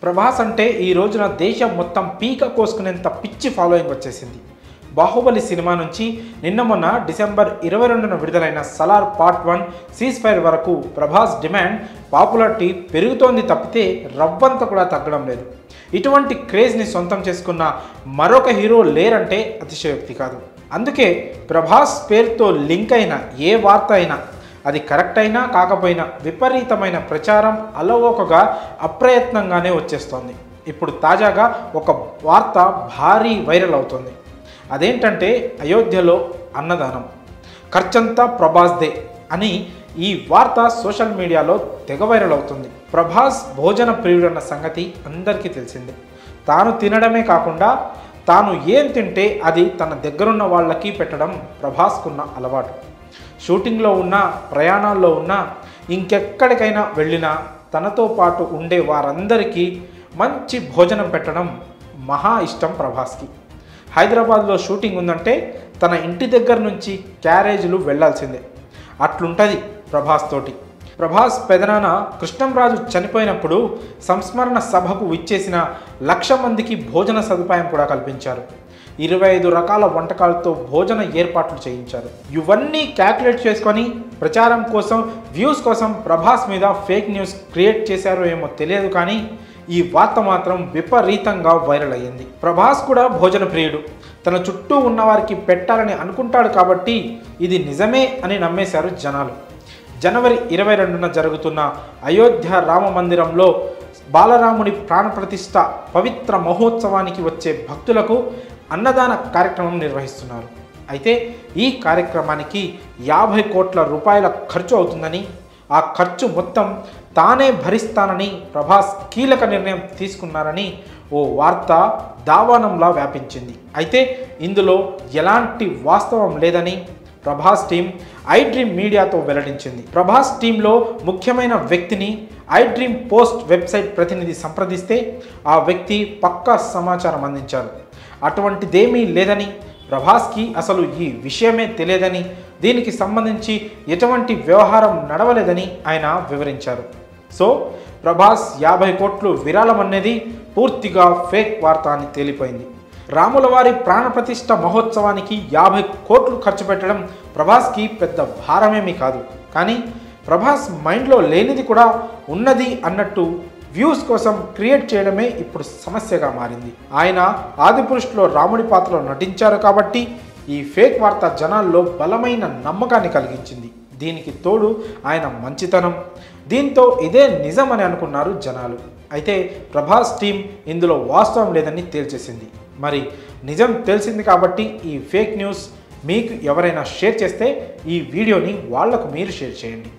ప్రభాస్ అంటే ఈ రోజున దేశం మొత్తం పీక కోసుకునేంత పిచ్చి ఫాలోయింగ్ వచ్చేసింది. బాహుబలి సినిమా నుంచి నిన్న మొన్న డిసెంబర్ 22న విడుదలైన సలార్ పార్ట్ 1 సీజ్ ఫైర్ వరకు ప్రభాస్ డిమాండ్ పాపులారిటీ పెరుగుతోంది తప్పితే రవ్వంత కూడా తగ్గడం లేదు. ఇటువంటి క్రేజ్ని సొంతం చేసుకున్న మరొక హీరో లేరంటే అతిశయోక్తి కాదు. అందుకే ప్రభాస్ పేరుతో లింక్ అయిన ఏ వార్త అయినా అది కరెక్ట్ అయినా కాకపోయినా విపరీతమైన ప్రచారం అలవోకగా అప్రయత్నంగానే వచ్చేస్తోంది. ఇప్పుడు తాజాగా ఒక వార్త భారీ వైరల్ అవుతుంది. అదేంటంటే అయోధ్యలో అన్నదానం ఖర్చంతా ప్రభాస్దే అని ఈ వార్త సోషల్ మీడియాలో తెగ వైరల్ అవుతుంది. ప్రభాస్ భోజన ప్రియుడన్న సంగతి అందరికీ తెలిసిందే. తాను తినడమే కాకుండా తాను ఏం తింటే అది తన దగ్గరున్న వాళ్ళకి పెట్టడం ప్రభాస్కున్న అలవాటు. షూటింగ్లో ఉన్నా ప్రయాణాల్లో ఉన్నా ఇంకెక్కడికైనా వెళ్ళినా తనతో పాటు ఉండే వారందరికీ మంచి భోజనం పెట్టడం మహా ఇష్టం ప్రభాస్కి. హైదరాబాద్లో షూటింగ్ ఉందంటే తన ఇంటి దగ్గర నుంచి క్యారేజీలు వెళ్లాల్సిందే. అట్లుంటుంది ప్రభాస్ తోటి. ప్రభాస్ పెదనాన్న కృష్ణంరాజు చనిపోయినప్పుడు సంస్మరణ సభకు విచ్చేసిన 1,00,000 మందికి భోజన సదుపాయం కూడా కల్పించారు. 25 రకాల వంటకాలతో భోజన ఏర్పాట్లు చేయించారు. ఇవన్నీ క్యాల్కులేట్ చేసుకొని ప్రచారం కోసం వ్యూస్ కోసం ప్రభాస్ మీద ఫేక్ న్యూస్ క్రియేట్ చేశారో ఏమో తెలియదు, కానీ ఈ వార్త మాత్రం విపరీతంగా వైరల్ అయ్యింది. ప్రభాస్ కూడా భోజన ప్రియుడు. తన చుట్టూ ఉన్నవారికి పెట్టాలని అనుకుంటాడు కాబట్టి ఇది నిజమే అని నమ్మేశారు జనాలు. జనవరి 22న జరుగుతున్న అయోధ్య రామ మందిరంలో బాలరాముడి ప్రాణప్రతిష్ఠ పవిత్ర మహోత్సవానికి వచ్చే భక్తులకు అన్నదాన కార్యక్రమం నిర్వహిస్తున్నారు. అయితే ఈ కార్యక్రమానికి 50 కోట్ల రూపాయల ఖర్చు అవుతుందని, ఆ ఖర్చు మొత్తం తానే భరిస్తానని ప్రభాస్ కీలక నిర్ణయం తీసుకున్నారని ఓ వార్త దావానంలా వ్యాపించింది. అయితే ఇందులో ఎలాంటి వాస్తవం లేదని ప్రభాస్ టీం ఐడ్రీమ్ మీడియాతో వెల్లడించింది. ప్రభాస్ టీంలో ముఖ్యమైన వ్యక్తిని ఐడ్రీమ్ పోస్ట్ వెబ్సైట్ ప్రతినిధి సంప్రదిస్తే ఆ వ్యక్తి పక్కా సమాచారం అందించారు. అటువంటిదేమీ లేదని, ప్రభాస్కి అసలు ఈ విషయమే తెలియదని, దీనికి సంబంధించి ఎటువంటి వ్యవహారం నడవలేదని ఆయన వివరించారు. సో ప్రభాస్ 50 కోట్లు విరాళం అనేది పూర్తిగా ఫేక్ వార్త అని తేలిపోయింది. రాముల వారి ప్రాణప్రతిష్ఠ మహోత్సవానికి 50 కోట్లు ఖర్చు పెట్టడం ప్రభాస్కి పెద్ద భారమేమీ కాదు. కానీ ప్రభాస్ మైండ్లో లేనిది కూడా ఉన్నది అన్నట్టు వ్యూస్ కోసం క్రియేట్ చేయడమే ఇప్పుడు సమస్యగా మారింది. ఆయన ఆదిపురుషులో రాముడి పాత్రలో నటించారు కాబట్టి ఈ ఫేక్ వార్త జనాల్లో బలమైన నమ్మకాన్ని కలిగించింది. దీనికి తోడు ఆయన మంచితనం. దీంతో ఇదే నిజమని అనుకున్నారు జనాలు. అయితే ప్రభాస్ టీం ఇందులో వాస్తవం లేదని తేల్చేసింది. మరి నిజం తెలిసింది కాబట్టి ఈ ఫేక్ న్యూస్ మీకు ఎవరైనా షేర్ చేస్తే ఈ వీడియోని వాళ్లకు మీరు షేర్ చేయండి.